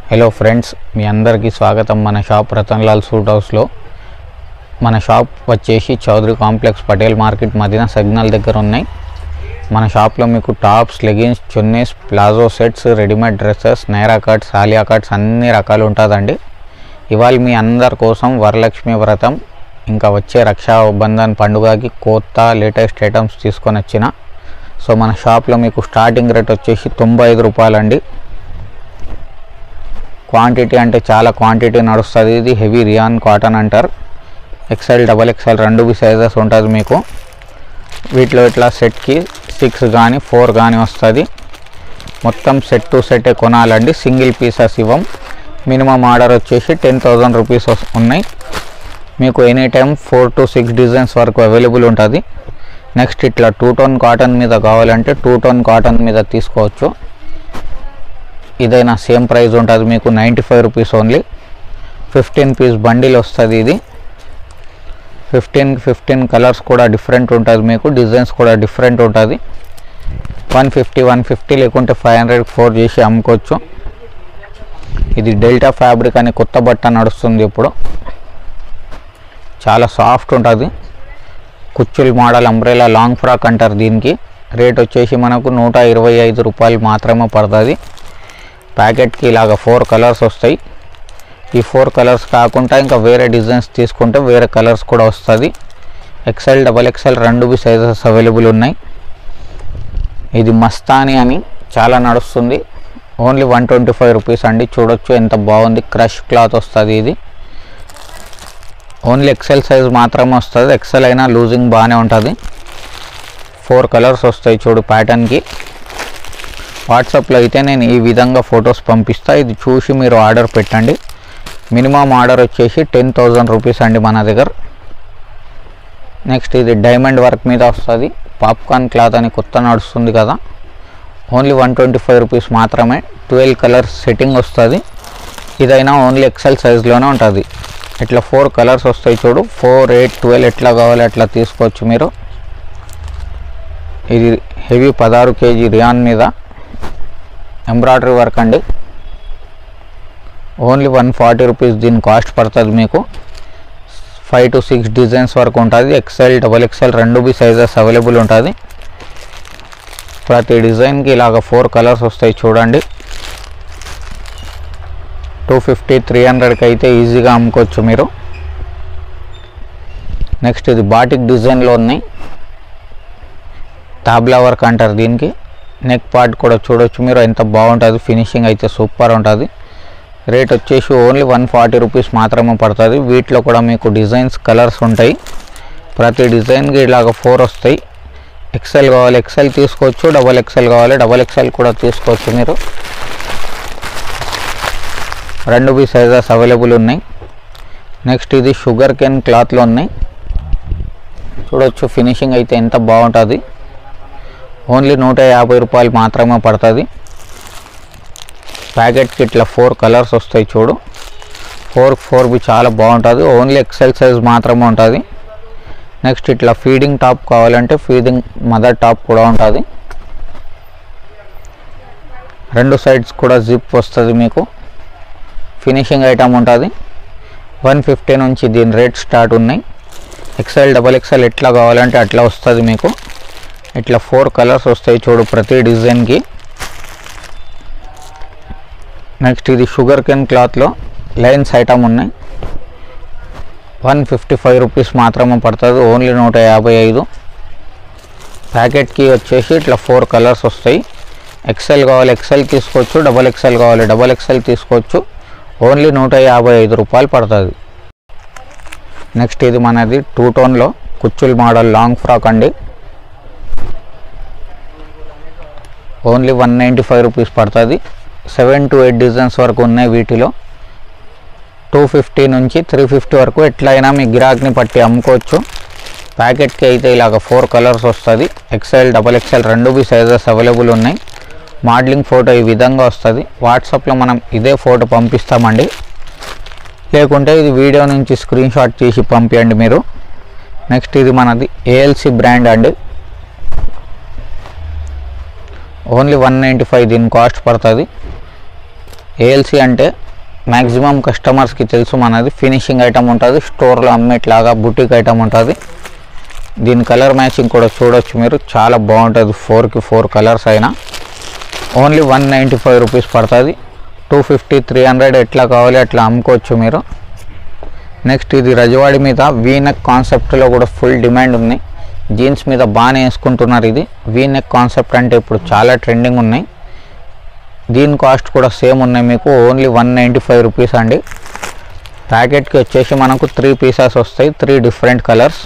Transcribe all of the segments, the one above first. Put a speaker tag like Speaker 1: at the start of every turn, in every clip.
Speaker 1: Hello friends, మీ అందరికీ స్వాగతం. మన షాప్ రతన్లాల్ సూట్ హౌస్లో. మన షాప్ వచ్చేసి Chowdary complex Patel market Madina signal దగ్గర ఉన్నాయి. మన షాప్లో మీకు tops, leggings, chunnis, palazzo sets, readymade dresses, Naira cuts, Alia cuts అన్ని రకాలు ఉంటుందండి. ఇవాళ మీ అందరి కోసం వరలక్ష్మి వ్రతం ఇంకా వచ్చే రక్షాబంధన్ పండుగకి కొత్త లేటెస్ట్ ఐటమ్స్ తీసుకొని వచ్చిన. సో మన షాప్లో మీకు స్టార్టింగ్ రేట్ వచ్చేసి 95 రూపాయలండి. క్వాంటిటీ అంటే చాలా క్వాంటిటీ నడుస్తుంది. ఇది హెవీ రియాన్ కాటన్ అంటారు. XL, XXL రెండు సైజెస్ ఉంటుంది మీకు. వీటిలో ఇట్లా సెట్కి 6 కానీ 4 కానీ వస్తుంది. మొత్తం సెట్ టు సెట్ కొనాలండి, సింగిల్ పీసెస్ ఇవ్వం. మినిమం ఆర్డర్ వచ్చేసి 10,000 రూపీస్ ఉన్నాయి. మీకు ఎనీ టైం 4 to 6 డిజైన్స్ వరకు అవైలబుల్ ఉంటుంది. నెక్స్ట్ ఇట్లా 2 టోన్ కాటన్ మీద కావాలంటే 2 టోన్ కాటన్ మీద తీసుకోవచ్చు. ఇదైనా సేమ్ ప్రైస్ ఉంటుంది మీకు 95 రూపీస్ ఓన్లీ. 15 పీస్ బండిల్ వస్తుంది. ఇది 15 కలర్స్ కూడా డిఫరెంట్ ఉంటుంది మీకు, డిజైన్స్ కూడా డిఫరెంట్ ఉంటుంది. 150 లేకుంటే 500 4 చేసి అమ్ముకోవచ్చు. ఇది డెల్టా ఫ్యాబ్రిక్ అని కొత్త బట్ట నడుస్తుంది ఇప్పుడు. చాలా సాఫ్ట్ ఉంటుంది. కుచ్చుల్ మోడల్ అంబ్రెలా లాంగ్ ఫ్రాక్ అంటారు దీనికి. రేట్ వచ్చేసి మనకు 125 రూపాయలు మాత్రమే పడుతుంది. ప్యాకెట్కి ఇలాగ 4 కలర్స్ వస్తాయి. ఈ 4 కలర్స్ కాకుండా ఇంకా వేరే డిజైన్స్ తీసుకుంటే వేరే కలర్స్ కూడా వస్తుంది. XL, XXL రెండు సైజెస్ అవైలబుల్ ఉన్నాయి. ఇది మస్తానీ అని చాలా నడుస్తుంది. ఓన్లీ 125 రూపీస్ అండి. చూడొచ్చు ఎంత బాగుంది. క్రష్ క్లాత్ వస్తుంది. ఇది ఓన్లీ XL సైజ్ మాత్రమే వస్తుంది. XL అయినా లూజింగ్ బాగానే ఉంటుంది. 4 కలర్స్ వస్తాయి చూడు ప్యాటర్న్కి. వాట్సాప్లో అయితే నేను ఈ విధంగా ఫొటోస్ పంపిస్తా. ఇది చూసి మీరు ఆర్డర్ పెట్టండి. మినిమం ఆర్డర్ వచ్చేసి 10,000 రూపీస్ అండి మన దగ్గర. నెక్స్ట్ ఇది డైమండ్ వర్క్ మీద వస్తుంది. పాప్కార్న్ క్లాత్ అని కొత్త నడుస్తుంది కదా. ఓన్లీ 125 రూపీస్ మాత్రమే. 12 కలర్స్ సెట్టింగ్ వస్తుంది. ఇదైనా ఓన్లీ XL సైజ్లోనే ఉంటుంది. ఇట్లా 4 కలర్స్ వస్తాయి చూడు. 4, 8, 12 ఎట్లా కావాలి అట్లా తీసుకోవచ్చు మీరు. ఇది హెవీ 16 kg రియాన్ మీద ఎంబ్రాయిడరీ వర్క్ అండి. ఓన్లీ 140 రూపీస్ దీని కాస్ట్ పడుతుంది మీకు. 5 to 6 డిజైన్స్ వరకు ఉంటుంది. XL, XXL రెండు సైజెస్ అవైలబుల్ ఉంటుంది. ప్రతి డిజైన్కి ఇలాగ 4 కలర్స్ వస్తాయి చూడండి. 250, 300కి అయితే ఈజీగా అమ్ముకోవచ్చు మీరు. నెక్స్ట్ ఇది బాటిక్ డిజైన్లో ఉన్నాయి. తాబ్లా వర్క్ అంటారు దీనికి. నెక్ పార్ట్ కూడా చూడొచ్చు మీరు, ఎంత బాగుంటుంది. ఫినిషింగ్ అయితే సూపర్ ఉంటుంది. రేట్ వచ్చేసి ఓన్లీ 140 రూపీస్ మాత్రమే పడుతుంది. వీటిలో కూడా మీకు డిజైన్స్, కలర్స్ ఉంటాయి. ప్రతి డిజైన్కి ఇలాగ 4 వస్తాయి. XL కావాలి XL తీసుకోవచ్చు, XXL కావాలి XXL కూడా తీసుకోవచ్చు మీరు. రెండు సైజెస్ అవైలబుల్ ఉన్నాయి. నెక్స్ట్ ఇది షుగర్ కేన్ క్లాత్లో ఉన్నాయి. చూడొచ్చు ఫినిషింగ్ అయితే ఎంత బాగుంటుంది. ఓన్లీ 150 రూపాయలు మాత్రమే పడుతుంది. ప్యాకెట్కి ఇట్లా 4 కలర్స్ వస్తాయి చూడు. 4 చాలా బాగుంటుంది. ఓన్లీ XL సైజ్ మాత్రమే ఉంటుంది. నెక్స్ట్ ఇట్లా ఫీడింగ్ టాప్ కావాలంటే ఫీడింగ్ మదర్ టాప్ కూడా ఉంటుంది. రెండు సైడ్స్ కూడా జిప్ వస్తుంది మీకు. ఫినిషింగ్ ఐటమ్ ఉంటుంది. 150 నుంచి దీని రేట్ స్టార్ట్ ఉన్నాయి. XL, XXL ఎట్లా కావాలంటే అట్లా వస్తుంది మీకు. ఇట్లా 4 కలర్స్ వస్తాయి చూడు ప్రతి డిజైన్కి. నెక్స్ట్ ఇది షుగర్ కేన్ క్లాత్లో లైన్స్ ఐటమ్ ఉన్నాయి. 155 రూపీస్ మాత్రమే పడుతుంది. ఓన్లీ 155. ప్యాకెట్కి వచ్చేసి ఇట్లా 4 కలర్స్ వస్తాయి. XL కావాలి XL తీసుకోవచ్చు, XXL కావాలి XXL తీసుకోవచ్చు. ఓన్లీ 155 రూపాయలు పడుతుంది. నెక్స్ట్ ఇది మనది 2 టోన్లో కుచ్చుల్ మోడల్ లాంగ్ ఫ్రాక్ అండి. ఓన్లీ 195 రూపీస్ పడుతుంది. 7 to 8 డిజైన్స్ వరకు ఉన్నాయి వీటిలో. 250 నుంచి 350 వరకు ఎట్లయినా మీ గిరాక్ని పట్టి అమ్ముకోవచ్చు. ప్యాకెట్కి అయితే ఇలాగ 4 కలర్స్ వస్తుంది. XL, XXL రెండు సైజెస్ అవైలబుల్ ఉన్నాయి. మోడలింగ్ ఫోటో ఈ విధంగా వస్తుంది. వాట్సాప్లో మనం ఇదే ఫోటో పంపిస్తామండి. లేకుంటే ఇది వీడియో నుంచి స్క్రీన్ షాట్ తీసి పంపించండి మీరు. నెక్స్ట్ ఇది మనది ALC బ్రాండ్ అండి. ఓన్లీ 195 దీని కాస్ట్ పడుతుంది. ఏఎల్సి అంటే మ్యాక్సిమం కస్టమర్స్కి తెలుసు మనది ఫినిషింగ్ ఐటమ్ ఉంటుంది, స్టోర్లో అమ్మేట్లాగా బుటిక్ ఐటమ్ ఉంటుంది. దీని కలర్ మ్యాచింగ్ కూడా చూడొచ్చు మీరు, చాలా బాగుంటుంది. 4కి 4 కలర్స్ అయినా ఓన్లీ 195 రూపీస్ పడుతుంది. 250, 300 ఎట్లా కావాలి అట్లా అమ్ముకోవచ్చు మీరు. నెక్స్ట్ ఇది రజవాడి మీద వీనెక్ కాన్సెప్ట్లో కూడా ఫుల్ డిమాండ్ ఉంది. జీన్స్ మీద బాగానే వేసుకుంటున్నారు. ఇది వీనెక్ కాన్సెప్ట్ అంటే ఇప్పుడు చాలా ట్రెండింగ్ ఉన్నాయి. దీని కాస్ట్ కూడా సేమ్ ఉన్నాయి మీకు, ఓన్లీ 195 రూపీస్ అండి. ప్యాకెట్కి వచ్చేసి మనకు 3 పీసెస్ వస్తాయి, 3 డిఫరెంట్ కలర్స్.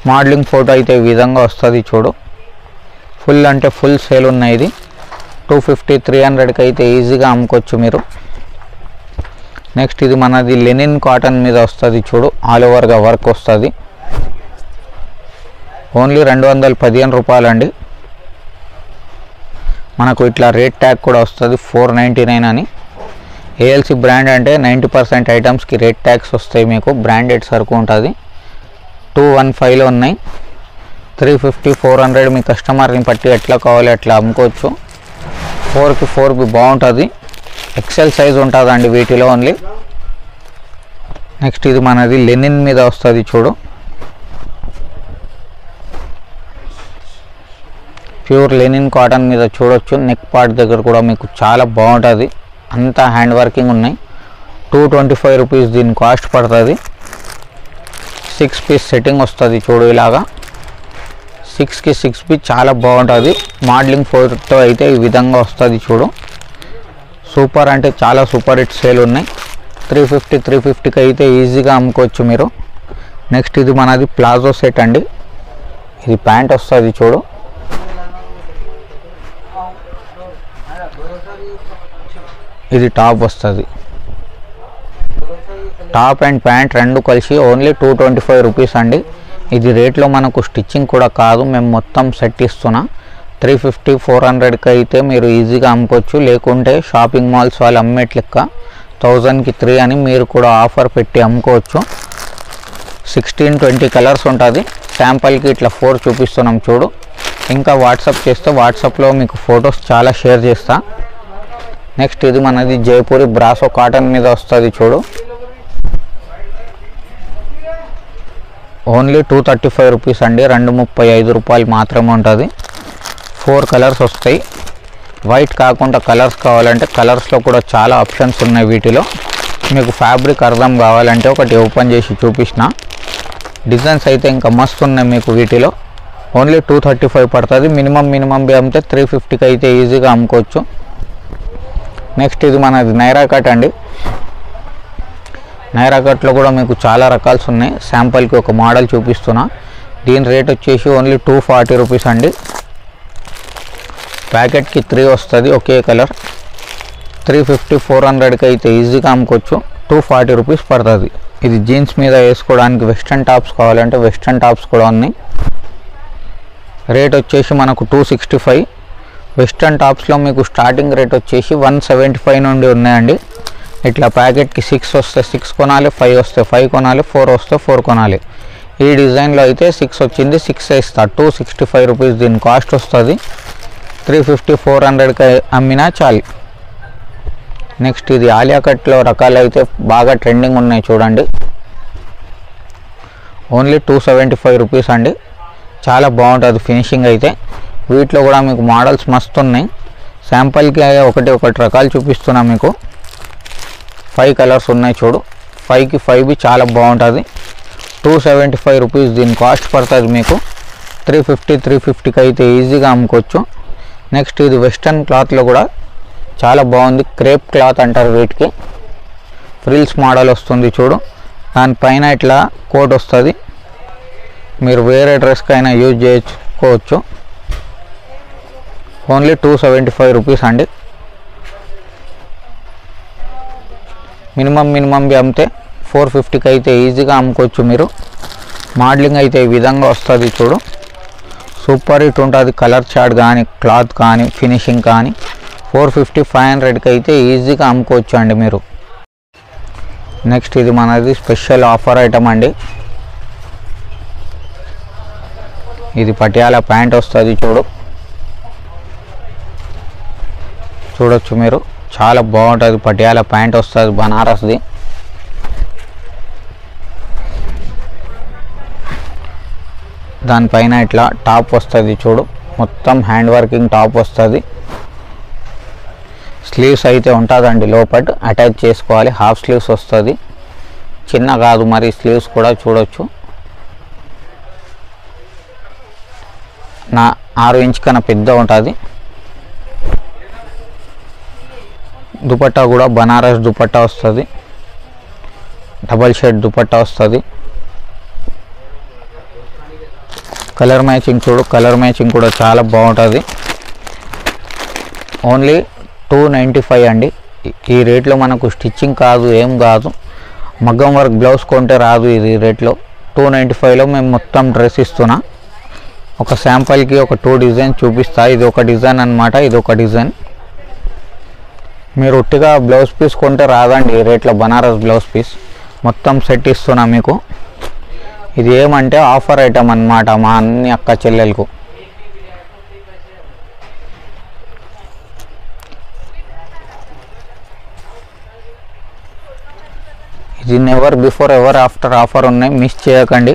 Speaker 1: మోడలింగ్ ఫోటో అయితే ఈ విధంగా వస్తుంది చూడు. ఫుల్ అంటే ఫుల్ సేల్ ఉన్నాయి. ఇది 250, 300కి అయితే ఈజీగా అమ్ముకోవచ్చు మీరు. నెక్స్ట్ ఇది మనది లెనిన్ కాటన్ మీద వస్తుంది చూడు, ఆల్ ఓవర్గా వర్క్ వస్తుంది. ఓన్లీ 215 రూపాయలు అండి. మనకు ఇట్లా రేట్ ట్యాగ్ కూడా వస్తుంది 499 అని. ఏఎల్సి బ్రాండ్ అంటే 90% ఐటమ్స్కి రేట్ ట్యాగ్స్ వస్తాయి మీకు, బ్రాండెడ్ సరుకు ఉంటుంది. 215లో ఉన్నాయి. 350, 400 మీ కస్టమర్ని బట్టి ఎట్లా కావాలి అట్లా అమ్ముకోవచ్చు. 4కి 4 బాగుంటుంది, ఎక్సెల్ సైజ్ ఉంటుందండి వీటిలో ఓన్లీ. నెక్స్ట్ ఇది మనది లెనిన్ మీద వస్తుంది చూడు, ప్యూర్ లెనిన్ కాటన్ మీద చూడొచ్చు. నెక్ పార్ట్ దగ్గర కూడా మీకు చాలా బాగుంటుంది, అంతా హ్యాండ్ వర్కింగ్ ఉన్నాయి. 225 రూపీస్ దీని కాస్ట్ పడుతుంది. 6 పీస్ సెట్టింగ్ వస్తుంది చూడు ఇలాగా, 6కి 6 పీస్ చాలా బాగుంటుంది. మోడలింగ్ ఫోటో అయితే ఈ విధంగా వస్తుంది చూడు. సూపర్ అంటే చాలా సూపర్ హిట్ సేల్ ఉన్నాయి. 350, 350కి అయితే ఈజీగా అమ్ముకోవచ్చు మీరు. నెక్స్ట్ ఇది మనది ప్లాజో సెట్ అండి. ఇది ప్యాంట్ వస్తుంది చూడు, ఇది టాప్ వస్తుంది. టాప్ అండ్ ప్యాంట్ రెండు కలిసి ఓన్లీ 225 రూపీస్ అండి. ఇది రేట్లో మనకు స్టిచ్చింగ్ కూడా కాదు, మేము మొత్తం సెట్ ఇస్తున్నా. 350, 400కి అయితే మీరు ఈజీగా అమ్ముకోవచ్చు. లేకుంటే షాపింగ్ మాల్స్ వాళ్ళు అమ్మేట్ లెక్క 1000కి 3 అని మీరు కూడా ఆఫర్ పెట్టి అమ్ముకోవచ్చు. 16, 20 కలర్స్ ఉంటుంది. శాంపుల్కి ఇట్లా 4 చూపిస్తున్నాం చూడు. ఇంకా వాట్సాప్ చేస్తే వాట్సాప్లో మీకు ఫొటోస్ చాలా షేర్ చేస్తా. నెక్స్ట్ ఇది మనది జైపూరి బ్రాసో కాటన్ మీద వస్తుంది చూడు, ఓన్లీ 235 రూపీస్ అండి. 235 రూపాయలు మాత్రమే ఉంటుంది. 4 కలర్స్ వస్తాయి. వైట్ కాకుండా కలర్స్ కావాలంటే కలర్స్లో కూడా చాలా ఆప్షన్స్ ఉన్నాయి వీటిలో. మీకు ఫ్యాబ్రిక్ అర్థం కావాలంటే ఒకటి ఓపెన్ చేసి చూపించిన. డిజైన్స్ అయితే ఇంకా మస్తు ఉన్నాయి మీకు వీటిలో. ఓన్లీ 235 పడుతుంది. మినిమం అమ్మితే 350కి అయితే ఈజీగా అమ్ముకోవచ్చు. నెక్స్ట్ ఇది మనది నైరా కట్ అండి. నైరా కట్లో కూడా మీకు చాలా రకాల్స్ ఉన్నాయి. శాంపుల్కి ఒక మోడల్ చూపిస్తున్నా. దీని రేట్ వచ్చేసి ఓన్లీ 240 రూపీస్ అండి. ప్యాకెట్కి 3 వస్తుంది ఒకే కలర్. 350, 400కి అయితే ఈజీగా అమ్ముకోవచ్చు. 240 రూపీస్ పడుతుంది. ఇది జీన్స్ మీద వేసుకోవడానికి వెస్ట్రన్ టాప్స్ కావాలంటే వెస్ట్రన్ టాప్స్ కూడా ఉన్నాయి. రేట్ వచ్చేసి మనకు 265. వెస్ట్రన్ టాప్స్లో మీకు స్టార్టింగ్ రేట్ వచ్చేసి 175 నుండి ఉన్నాయండి. ఇట్లా ప్యాకెట్కి 6 వస్తే 6 కొనాలి, 5 వస్తే 5 కొనాలి, 4 వస్తే 4 కొనాలి. ఈ డిజైన్లో అయితే 6 వచ్చింది, 6 ఇస్తా. 265 రూపీస్ దీని కాస్ట్ వస్తుంది. 350, 400కి అమ్మినా చాలు. నెక్స్ట్ ఇది ఆలియా కట్లో రకాలు అయితే బాగా ట్రెండింగ్ ఉన్నాయి చూడండి. ఓన్లీ 275 రూపీస్ అండి. చాలా బాగుంటుంది ఫినిషింగ్ అయితే. వీటిలో కూడా మీకు మోడల్స్ మస్తు ఉన్నాయి. శాంపుల్కి ఒకటి రకాలు చూపిస్తున్నా మీకు. 5 కలర్స్ ఉన్నాయి చూడు. 5కి 5 చాలా బాగుంటుంది. 275 రూపీస్ దీని కాస్ట్ పడుతుంది మీకు. 350, 350కి అయితే ఈజీగా అమ్ముకోవచ్చు. నెక్స్ట్ ఇది వెస్ట్రన్ క్లాత్లో కూడా చాలా బాగుంది. క్రేప్ క్లాత్ అంటారు వీటికి. ఫ్రిల్స్ మోడల్ వస్తుంది చూడు. దానిపైన ఇట్లా కోట్ వస్తుంది. మీరు వేరే డ్రెస్కైనా యూజ్ చేసుకోవచ్చు. ఓన్లీ 275 రూపీస్ అండి. మినిమం అమ్మితే 450కి అయితే ఈజీగా అమ్ముకోవచ్చు మీరు. మోడలింగ్ అయితే ఈ విధంగా వస్తుంది చూడు. సూపర్ హిట్ ఉంటుంది. కలర్ చార్ట్ కానీ క్లాత్ కానీ ఫినిషింగ్ కానీ 450, 500కి అయితే ఈజీగా అమ్ముకోవచ్చు అండి మీరు. నెక్స్ట్ ఇది మనది స్పెషల్ ఆఫర్ ఐటమ్ అండి. ఇది పటియాలా ప్యాంట్ వస్తుంది చూడొచ్చు మీరు. చాలా బాగుంటుంది. పటియాలా ప్యాంట్ వస్తుంది బనారస్ది. దానిపైన ఇట్లా టాప్ వస్తుంది చూడు, మొత్తం హ్యాండ్ వర్కింగ్ టాప్ వస్తుంది. స్లీవ్స్ అయితే ఉంటుందండి, లోపల అటాచ్ చేసుకోవాలి. హాఫ్ స్లీవ్స్ వస్తుంది, చిన్న కాదు మరి. స్లీవ్స్ కూడా చూడొచ్చు. 6 ఇంచ్ కన్నా పెద్ద ఉంటుంది. దుపట్టా కూడా బనారస్ దుపట్టా వస్తుంది, డబల్ షేడ్ దుపట్టా వస్తుంది. కలర్ మ్యాచింగ్ చూడు, కలర్ మ్యాచింగ్ కూడా చాలా బాగుంటుంది. ఓన్లీ 295 అండి. ఈ రేట్లో మనకు స్టిచ్చింగ్ కాదు, ఏం కాదు. మగ్గం వర్క్ బ్లౌజ్ కొంటే రాదు ఇది రేట్లో. 295లో మేము మొత్తం డ్రెస్ ఇస్తున్నా. ఒక శాంపుల్కి ఒక 2 డిజైన్ చూపిస్తా. ఇది ఒక డిజైన్ అన్నమాట, ఇది ఒక డిజైన్. మీరు ఒట్టిగా బ్లౌజ్ పీస్ కొంటే రాదండి ఈ రేట్లో. బనారస్ బ్లౌజ్ పీస్ మొత్తం సెట్ ఇస్తున్నా మీకు. ఇది ఏమంటే ఆఫర్ ఐటమ్ అన్నమాట మా అన్ని అక్క చెల్లెలకు. ఇది never before ever after offer ఉన్నాయి, మిస్ చేయకండి.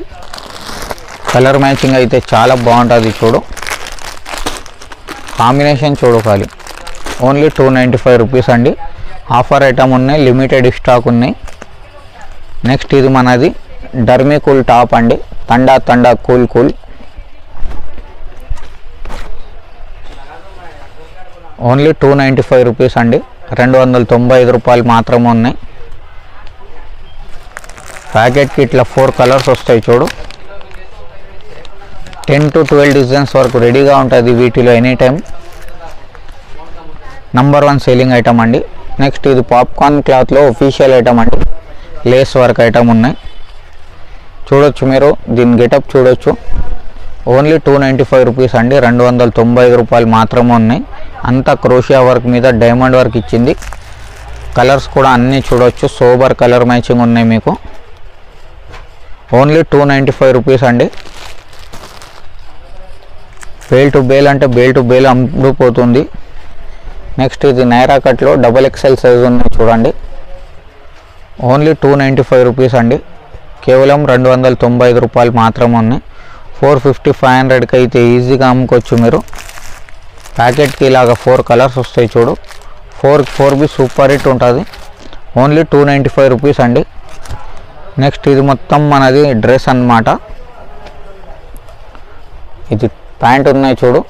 Speaker 1: కలర్ మ్యాచింగ్ అయితే చాలా బాగుంటుంది చూడు. కాంబినేషన్ చూడు ఖాళీ. ఓన్లీ 295 రూపీస్ అండి. ఆఫర్ ఐటమ్ ఉన్నాయి, లిమిటెడ్ స్టాక్ ఉన్నాయి. నెక్స్ట్ ఇది మనది డర్మీ కూల్ టాప్ అండి. తండా కూల్ కూల్. ఓన్లీ 295 రూపీస్ అండి. 295 రూపాయలు మాత్రమే ఉన్నాయి. ప్యాకెట్కి ఇట్లా 4 కలర్స్ వస్తాయి చూడు. 10 to 12 డిజైన్స్ వరకు రెడీగా ఉంటుంది వీటిలో any time. Number 1 selling item అండి. నెక్స్ట్ ఇది పాప్కార్న్ క్లాత్లో ఒఫీషియల్ ఐటమ్ అండి. లేస్ వర్క్ ఐటమ్ ఉన్నాయి చూడొచ్చు మీరు. దీని గెటప్ చూడొచ్చు. ఓన్లీ 295 రూపీస్ అండి. 295 రూపాయలు మాత్రమే ఉన్నాయి. అంతా క్రోషియా వర్క్ మీద డైమండ్ వర్క్ ఇచ్చింది. కలర్స్ కూడా అన్నీ చూడొచ్చు, సోబర్ కలర్ మ్యాచింగ్ ఉన్నాయి మీకు. ఓన్లీ 295 రూపీస్ అండి. బేల్ టు బేల్ అంటే బేల్ టు బేల్ అమ్ముడుపోతుంది. నెక్స్ట్ ఇది నైరా కట్లో XXL సైజ్ ఉన్నాయి చూడండి. ఓన్లీ 295 రూపీస్ అండి. కేవలం 295 రూపాయలు మాత్రమే ఉన్నాయి. 450, 500కి అయితే ఈజీగా అమ్ముకోవచ్చు మీరు. ప్యాకెట్కి ఇలాగ 4 కలర్స్ వస్తాయి చూడు. 4 బి సూపర్ హిట్ ఉంటుంది. ఓన్లీ 295 రూపీస్ అండి. నెక్స్ట్ ఇది మొత్తం మనది డ్రెస్ అన్నమాట. ఇది ప్యాంట్ ఉన్నాయి చూడు.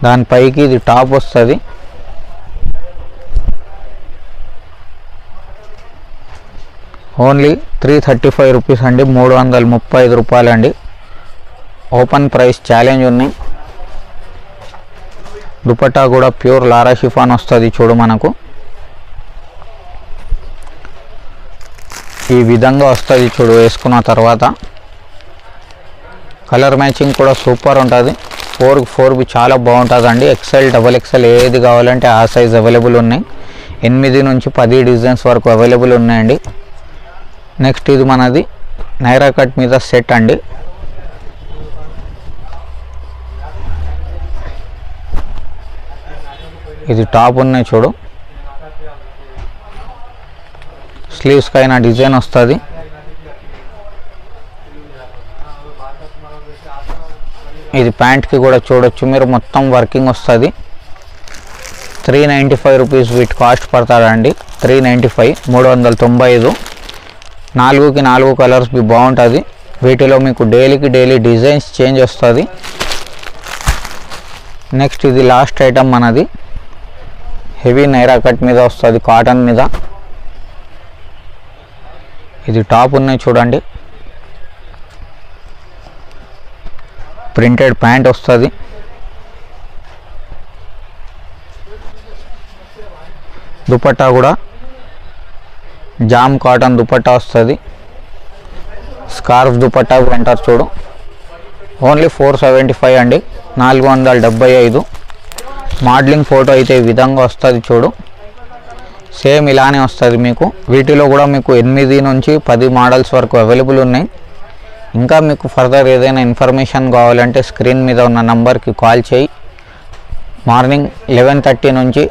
Speaker 1: దానిపైకి ఇది టాప్ వస్తుంది. ఓన్లీ 335 రూపీస్ అండి. 335 రూపాయలు అండి. ఓపెన్ ప్రైస్ ఛాలెంజ్ ఉన్నాయి. దుపట్టా కూడా ప్యూర్ లారా షిఫాన్ వస్తుంది చూడు మనకు. ఈ విధంగా వస్తుంది చూడు వేసుకున్న తర్వాత. కలర్ మ్యాచింగ్ కూడా సూపర్ ఉంటుంది. 4 చాలా బాగుంటుందండి. XL, XXL ఏది కావాలంటే ఆ సైజ్ అవైలబుల్ ఉన్నాయి. 8 నుంచి 10 డిజైన్స్ వరకు అవైలబుల్ ఉన్నాయండి. నెక్స్ట్ ఇది మనది నైరా కట్ మీద సెట్ అండి. ఇది టాప్ ఉన్నాయి చూడు. స్లీవ్స్కి అయినా డిజైన్ వస్తుంది. ఇది ప్యాంట్కి కూడా చూడొచ్చు మీరు, మొత్తం వర్కింగ్ వస్తుంది. 395 రూపీస్ వీటి కాస్ట్ పడతాడండి. 395, 395. 4కి 4 కలర్స్ బాగుంటుంది. వీటిలో మీకు డైలీ డిజైన్స్ చేంజ్ వస్తుంది. నెక్స్ట్ ఇది లాస్ట్ ఐటమ్ మనది. హెవీ నైరా కట్ మీద వస్తుంది, కాటన్ మీద. ఇది టాప్ ఉన్నాయి చూడండి. ప్రింటెడ్ ప్యాంట్ వస్తుంది. దుపట్టా కూడా జామ్ కాటన్ దుపట్టా వస్తుంది. స్కార్ఫ్ దుపట్టా అంటారు చూడు. ఓన్లీ 475 అండి. 475. మోడలింగ్ ఫోటో అయితే ఈ విధంగా వస్తుంది చూడు. సేమ్ ఇలానే వస్తుంది మీకు. వీటిలో కూడా మీకు 8 నుంచి 10 మోడల్స్ వరకు అవైలబుల్ ఉన్నాయి. ఇంకా మీకు ఫర్దర్ ఏదైనా ఇన్ఫర్మేషన్ కావాలంటే స్క్రీన్ మీద ఉన్న నంబర్కి కాల్ చేయి. మార్నింగ్ 11:30 నుంచి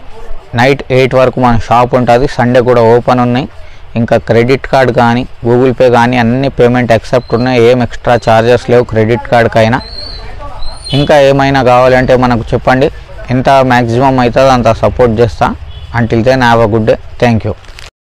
Speaker 1: నైట్ 8 వరకు మన షాప్ ఉంటుంది. సండే కూడా ఓపెన్ ఉన్నాయి. ఇంకా క్రెడిట్ కార్డ్ కానీ గూగుల్ పే కానీ అన్ని పేమెంట్ యాక్సెప్ట్ ఉన్నాయి. ఏం ఎక్స్ట్రా ఛార్జెస్ లేవు క్రెడిట్ కార్డ్కైనా. ఇంకా ఏమైనా కావాలంటే మనకు చెప్పండి, ఎంత మ్యాక్సిమం అవుతుందో అంత సపోర్ట్ చేస్తా. Until then have a good day. Thank you.